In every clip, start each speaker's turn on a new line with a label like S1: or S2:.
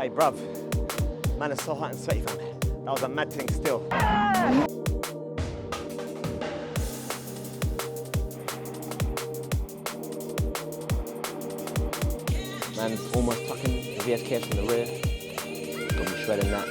S1: Hey bruv, man is so hot and sweaty fam. That was a mad thing still. Man's almost tucking the VSKFs in the rear. Gonna be shredding that.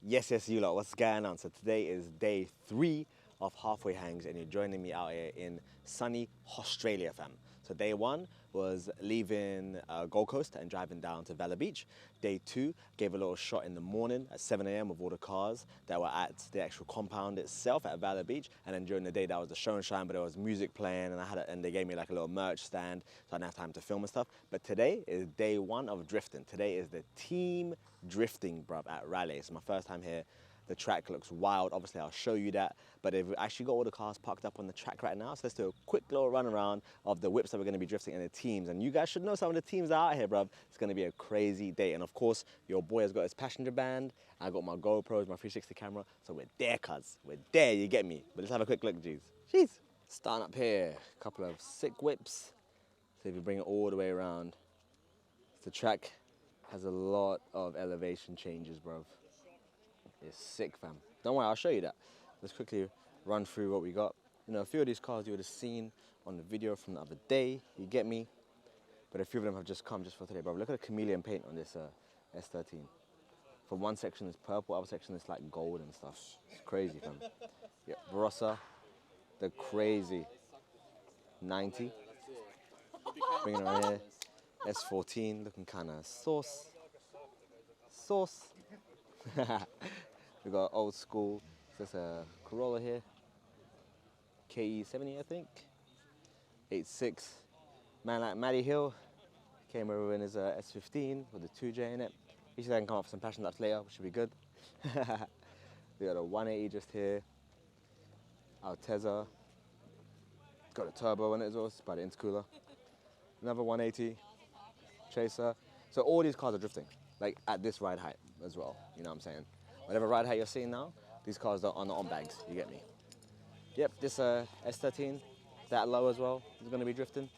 S1: Yes, you lot, what's going on? So today is day 3 of Halfway Hangs and you're joining me out here in sunny Australia, fam. So day 1 was leaving Gold Coast and driving down to Valla Beach. Day 2 gave a little shot in the morning at 7 AM with all the cars that were at the actual compound itself at Valla Beach. And then during the day that was the show and shine, but there was music playing and they gave me like a little merch stand, so I didn't have time to film and stuff. But today is day 1 of drifting. Today is the team drifting, bruv, at Raleigh. It's my first time here. The track looks wild. Obviously, I'll show you that. But they've actually got all the cars parked up on the track right now. So let's do a quick little run around of the whips that we're going to be drifting and the teams. And you guys should know some of the teams that are out here, bruv. It's going to be a crazy day. And of course, your boy has got his passenger band. I got my GoPros, my 360 camera. So we're there, cuz. We're there, you get me. But let's have a quick look, G's. Jeez. Starting up here, a couple of sick whips. So if you bring it all the way around, the track has a lot of elevation changes, bruv. It's sick, fam. Don't worry, I'll show you that. Let's quickly run through what we got. You know, a few of these cars you would have seen on the video from the other day, you get me? But a few of them have just come just for today, bro. Look at the chameleon paint on this S13. From one section it's purple, other section it's like gold and stuff. It's crazy, fam. Yeah, Barossa, the crazy 90. Bringing it on here. S14, looking kind of sauce. We got old school, there's a Corolla here, KE70 I think, 8.6. Man like Matty Hill came over in his S15 with the 2J in it. He said I can come up with some passion laps later, which should be good. We got a 180 just here, Altezza, got a turbo in it as well, it's by the intercooler. Another 180, Chaser. So all these cars are drifting, like at this ride height as well, you know what I'm saying? Whatever ride height you're seeing now, these cars are on bags, you get me? Yep, this S13, that low as well, is gonna be drifting.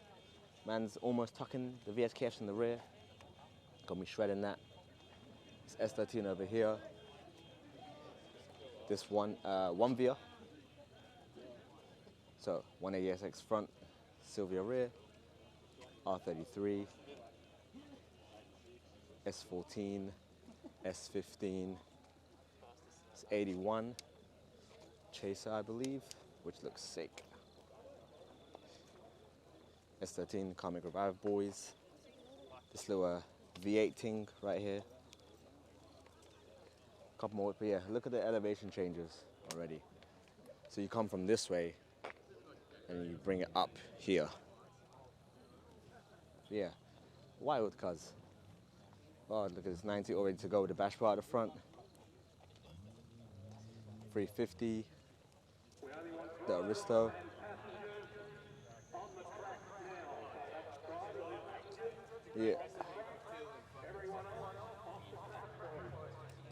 S1: Man's almost tucking the VSKFs in the rear. Gonna be shredding that. This S13 over here. This one Via. So 180SX front, Sylvia rear, R33, S14, S15, it's 81, Chaser I believe, which looks sick. S13, Comic Revive Boys. This little V8 thing right here. Couple more, but yeah, look at the elevation changes already. So you come from this way and you bring it up here. Yeah, wild cuz. Oh, look at this 90 all ready to go with the bash bar at the front. 350, the Aristo. Yeah.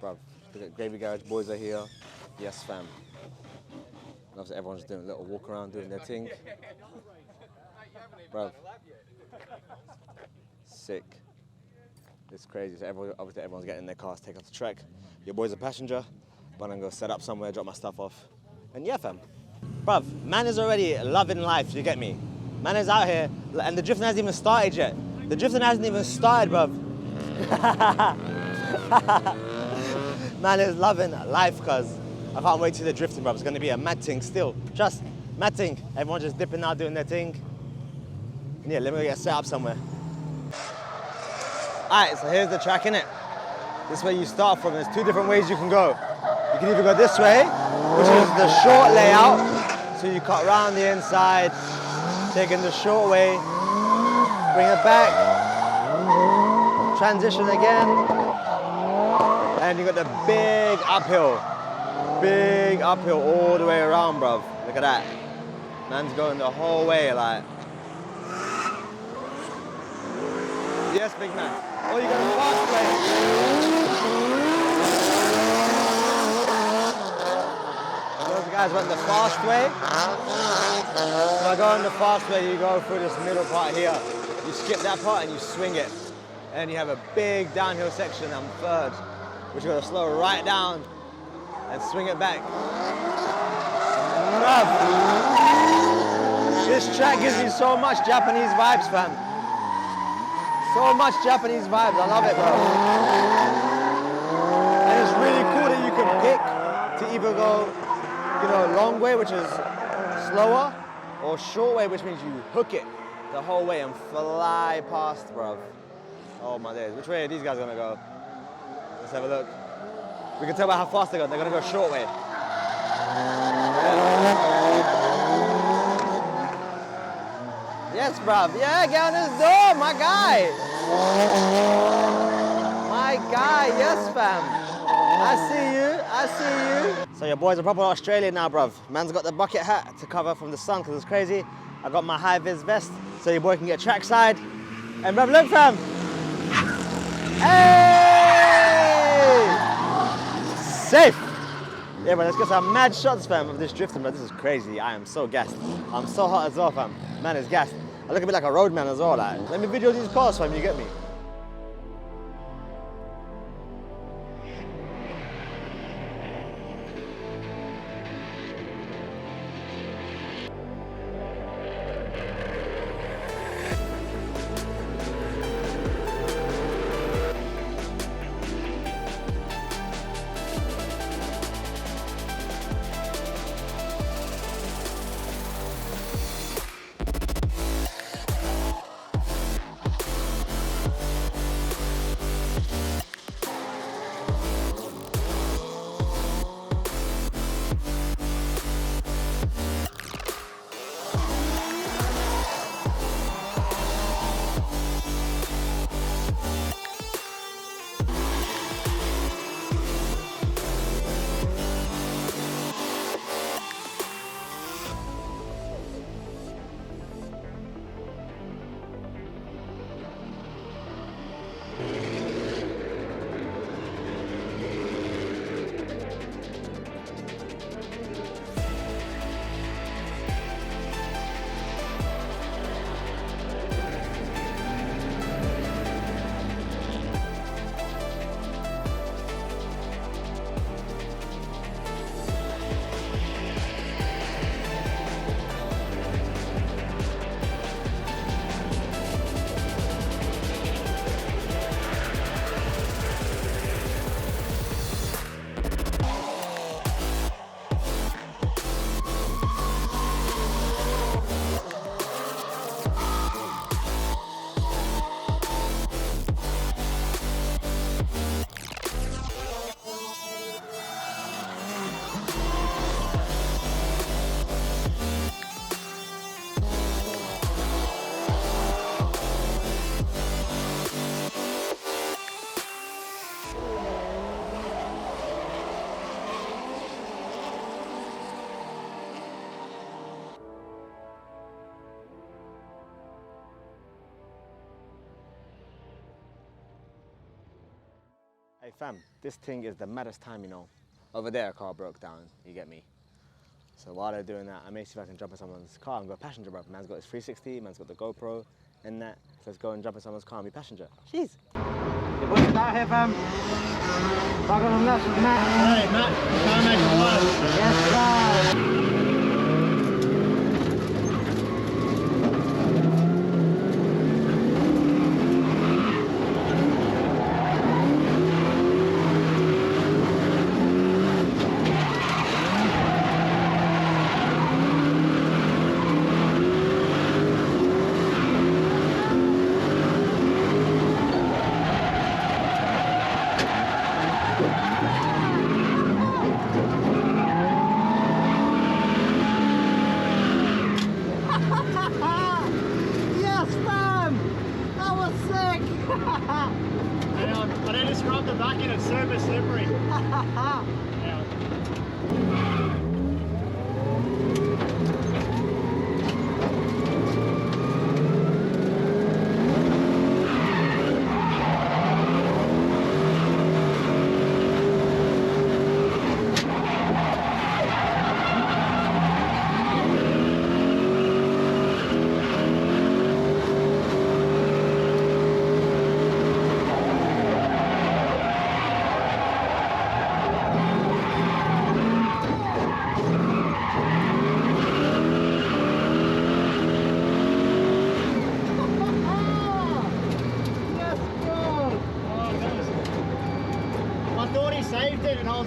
S1: Bruv, look at Gravy Garage boys are here. Yes, fam. Obviously everyone's doing a little walk around, doing their thing. Bruv. Sick. It's crazy. So obviously everyone's getting in their cars, take off the track. Your boy's a passenger, but I'm gonna set up somewhere, drop my stuff off. And yeah, fam. Bruv, man is already loving life, you get me? Man is out here, and the drifting hasn't even started yet. The drifting hasn't even started, bruv. Man is loving life, cuz. I can't wait till the drifting, bruv. It's gonna be a mad thing still. Just mad thing. Everyone just dipping out, doing their thing. And yeah, let me get set up somewhere. Alright, so here's the track, innit? This is where you start from. There's 2 different ways you can go. You can either go this way, which is the short layout. So you cut around the inside, taking the short way, bring it back, transition again, and you got the big uphill all the way around, bruv. Look at that. Man's going the whole way, like. Yes, big man. Oh, you got a fast way. Those guys went the fast way. So I go on the fast way, you go through this middle part here. You skip that part and you swing it. And you have a big downhill section on third, which you're gonna slow right down and swing it back. This track gives me so much Japanese vibes, fam. So much Japanese vibes, I love it, bro. And it's really cool that you can pick to either go, you know, long way, which is slower, or short way, which means you hook it the whole way and fly past, bro. Oh my days, which way are these guys gonna go? Let's have a look. We can tell by how fast they're gonna go short way. Yes, bruv. Yeah, get on this door, my guy. My guy, yes, fam. I see you. So your boys are proper Australian now, bruv. Man's got the bucket hat to cover from the sun because it's crazy. I got my high-vis vest so your boy can get trackside. And bruv, look, fam. Hey! Safe. Yeah, but let's get some mad shots, fam, of this drifting, but this is crazy. I am so gassed. I'm so hot as well, fam. Man is gassed. I look a bit like a roadman as well, like. Let me video these cars, fam, you get me? Hey fam, this thing is the maddest time, you know. Over there a car broke down, you get me? So while they're doing that, I may see if I can jump in someone's car and go passenger, bro. Man's got his 360, man's got the GoPro and that. So let's go and jump in someone's car and be passenger. Jeez. Your boys out here, fam. Back on the left with Matt. Hey, Matt, try and make it work. Yes, sir.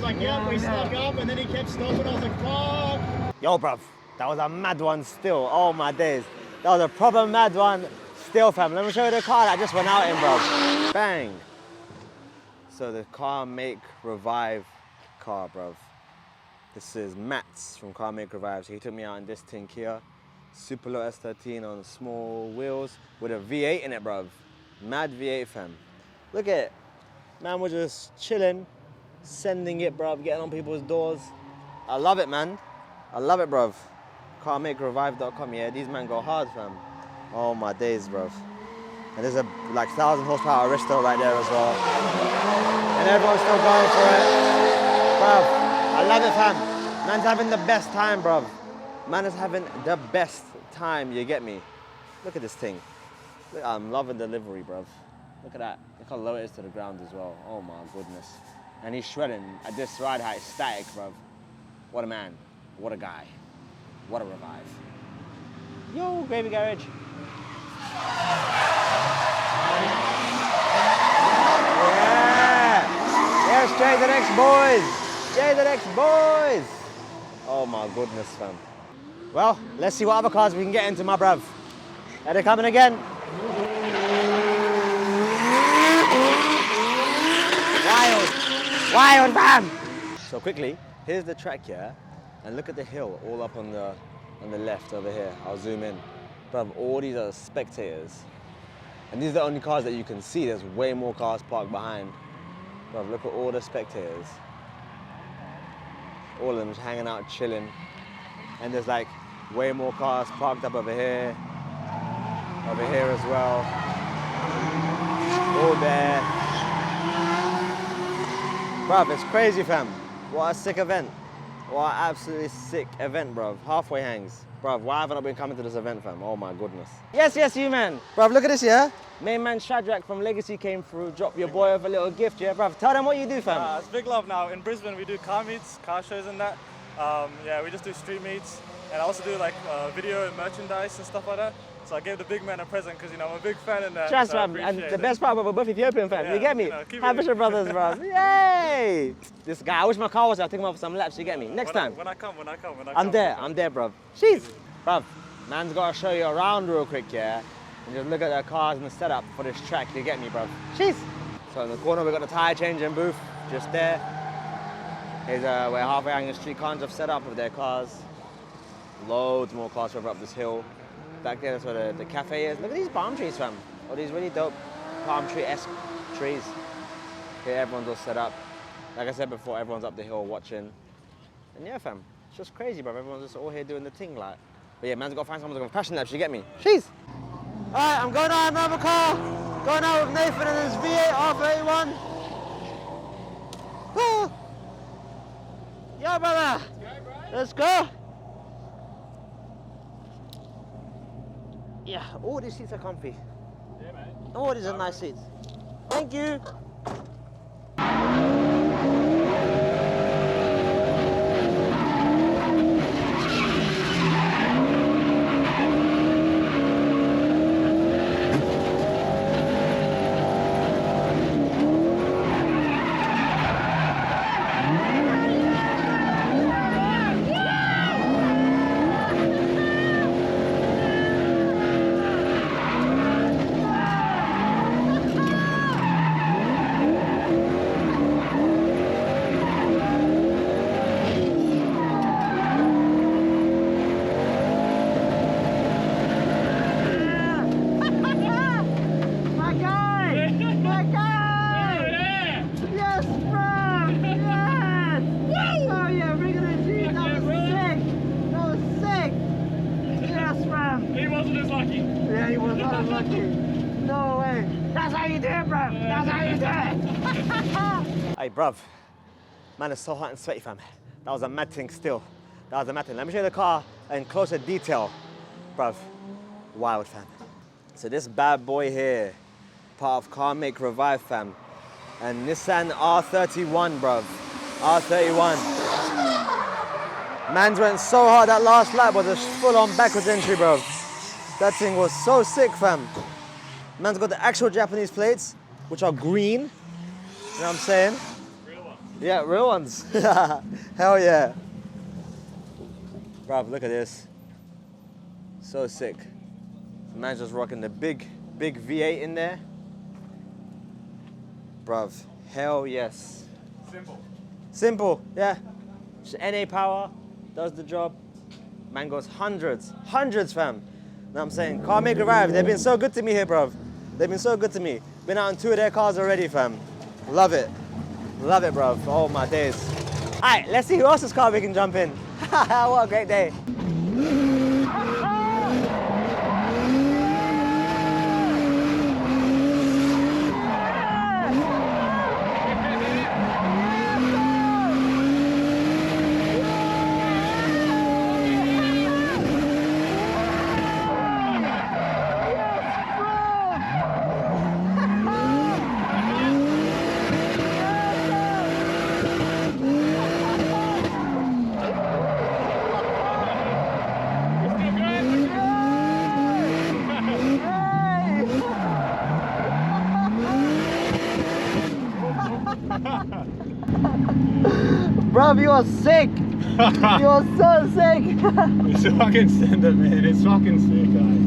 S2: like, yep, we stuck up, and then he kept stopping. I was like, fuck.
S1: Yo, bruv, that was a mad one still. Oh my days. That was a proper mad one still, fam. Let me show you the car that just went out in, bruv. Bang. So the Car Make Revive car, bruv. This is Matt's from Car Make Revive. So he took me out in this thing here. Super low S13 on small wheels with a V8 in it, bruv. Mad V8, fam. Look at it. Man, we're just chilling, sending it, bruv, getting on people's doors. I love it, man. I love it, bruv. CarMakeRevive.com, yeah, these men go hard, fam. Oh my days, bruv. And there's a like 1,000 horsepower Aristo right there as well. And everyone's still going for it. Bruv, I love it, fam. Man's having the best time, bruv. Man is having the best time, you get me? Look at this thing. Look, I'm loving the livery, bruv. Look at that. Look how low it is to the ground as well. Oh my goodness. And he's shredding at this ride height, static, bruv. What a man. What a guy. What a revive. Yo, Gravy Garage. Yeah! Yes, JZX boys! JZX boys! Oh my goodness, fam. Well, let's see what other cars we can get into, my bruv. Are they coming again? Wild! Wild, fam! So quickly, here's the track here, and look at the hill all up on the left over here. I'll zoom in. Bruv, all these are spectators. And these are the only cars that you can see. There's way more cars parked behind. Bruv, look at all the spectators. All of them just hanging out, chilling. And there's like way more cars parked up over here as well. All there. Bruv, it's crazy, fam. What a sick event. What an absolutely sick event, bruv. Halfway hangs. Bruv, why haven't I been coming to this event, fam? Oh my goodness. Yes, yes, you man. Bruv, look at this, yeah? Main man Shadrach from Legacy came through, dropped your boy over a little gift, yeah? Bruv, tell them what you do, fam.
S3: It's big love now. In Brisbane, we do car meets, car shows and that. Yeah, we just do street meets. And I also do like video and merchandise and stuff like that. So I gave the big man a present because, you know, I'm a big fan in that.
S1: Trust,
S3: so
S1: fam. And the best part, we're both Ethiopian, fam.
S3: Yeah,
S1: you get me?
S3: You know,
S1: Habesha brothers, bruv. Yay! This guy, I wish my car was there. I'll take him out for some laps, you get me? Next time.
S3: When I come.
S1: I'm there, bruv. Jeez. Bruv, man's got to show you around real quick, yeah? And just look at the cars and the setup for this track, you get me, bruv. Jeez. So in the corner, we've got the tyre changing booth, just there. Here's where halfway hanging street cons have set up with their cars. Loads more cars further up this hill. Back there, that's where the cafe is. Look at these palm trees, fam. Oh, these really dope palm tree-esque trees. Here, everyone's all set up. Like I said before, everyone's up the hill watching. And yeah, fam, it's just crazy, bro. Everyone's just all here doing the thing, like. But yeah, man's got to find someone to go passion laps, you get me? Jeez. All right, I'm going out in another car. Going out with Nathan and his V8 R31. Ah. Yo, brother. Let's go. Yeah, all these seats are comfy.
S3: Yeah, mate.
S1: Oh, these are nice seats. Thank you. Hey, bruv, man, it's so hot and sweaty, fam. That was a mad thing still. That was a mad thing. Let me show you the car in closer detail. Bruv, wild, fam. So this bad boy here, part of Car Make Revive, fam. And Nissan R31, bruv. R31. Man's went so hard that last lap was a full-on backwards entry, bruv. That thing was so sick, fam. Man's got the actual Japanese plates, which are green. You know what I'm saying?
S3: Real one.
S1: Yeah, real ones. Hell yeah. Bruv, look at this. So sick. Man's just rocking the big V8 in there. Bruv, hell yes.
S3: Simple.
S1: Simple, yeah. Just NA power, does the job. Man goes hundreds, fam. Know what I'm saying? Car make arrive. They've been so good to me here, bruv. They've been so good to me. Been out in 2 of their cars already, fam. Love it. Love it, bruv. Oh my days. All right, let's see who else's car we can jump in. What a great day. Bruv, you are sick! You are so sick!
S2: It's fucking stand up, man. It's fucking sick, guys.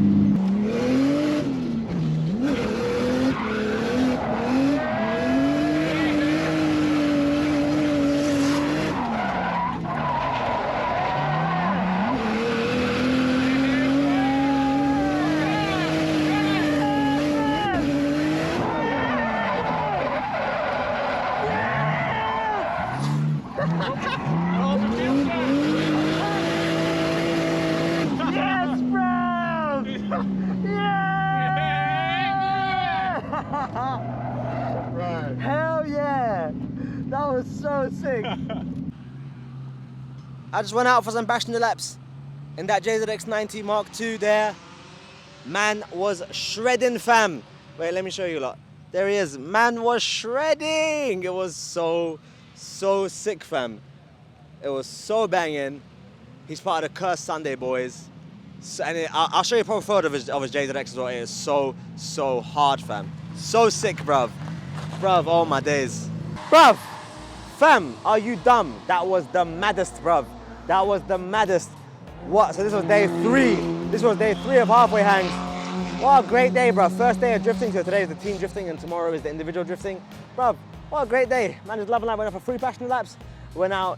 S1: Yes, bro!
S2: Right.
S1: Hell yeah! That was so sick. I just went out for some passenger laps in that JZX90 Mark II there. Man was shredding, fam. Wait, let me show you a lot. There he is. Man was shredding. It was so sick, fam. It was so banging. He's part of the Cursed Sunday boys. So, and I'll show you a proper photo of his JZX as well. It is so hard, fam. So sick, bruv. Bruv, oh my days. Bruv, fam, are you dumb? That was the maddest, bruv. That was the maddest. What? So this was day 3. This was day 3 of Halfway Hangs. What a great day, bruv. First day of drifting. So today is the team drifting and tomorrow is the individual drifting. Bruv, what a great day. Man, just loving life. Went out for 3 passenger laps. Went out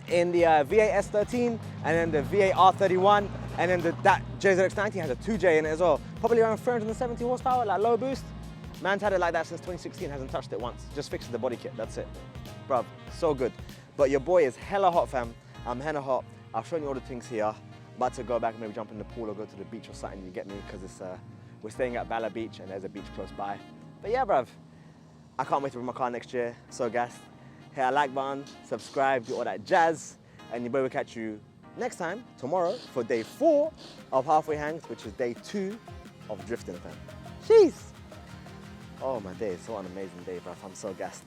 S1: in the V8 S13 and then the V8 R31 and then that JZX90 has a 2J in it as well. Probably around 370 horsepower, like low boost. Man's had it like that since 2016, hasn't touched it once. Just fixes the body kit, that's it. Bruv, so good. But your boy is hella hot, fam. I'm hella hot. I've shown you all the things here. About to go back and maybe jump in the pool or go to the beach or something, you get me? Because it's we're staying at Bala Beach and there's a beach close by. But yeah, bruv, I can't wait to bring my car next year. So gassed. Hit that like button, subscribe, do all that jazz. And your boy will catch you next time, tomorrow, for day 4 of Halfway Hangs, which is day 2 of drifting, fam. Jeez. Oh my days, what an amazing day, bruv. I'm so gassed.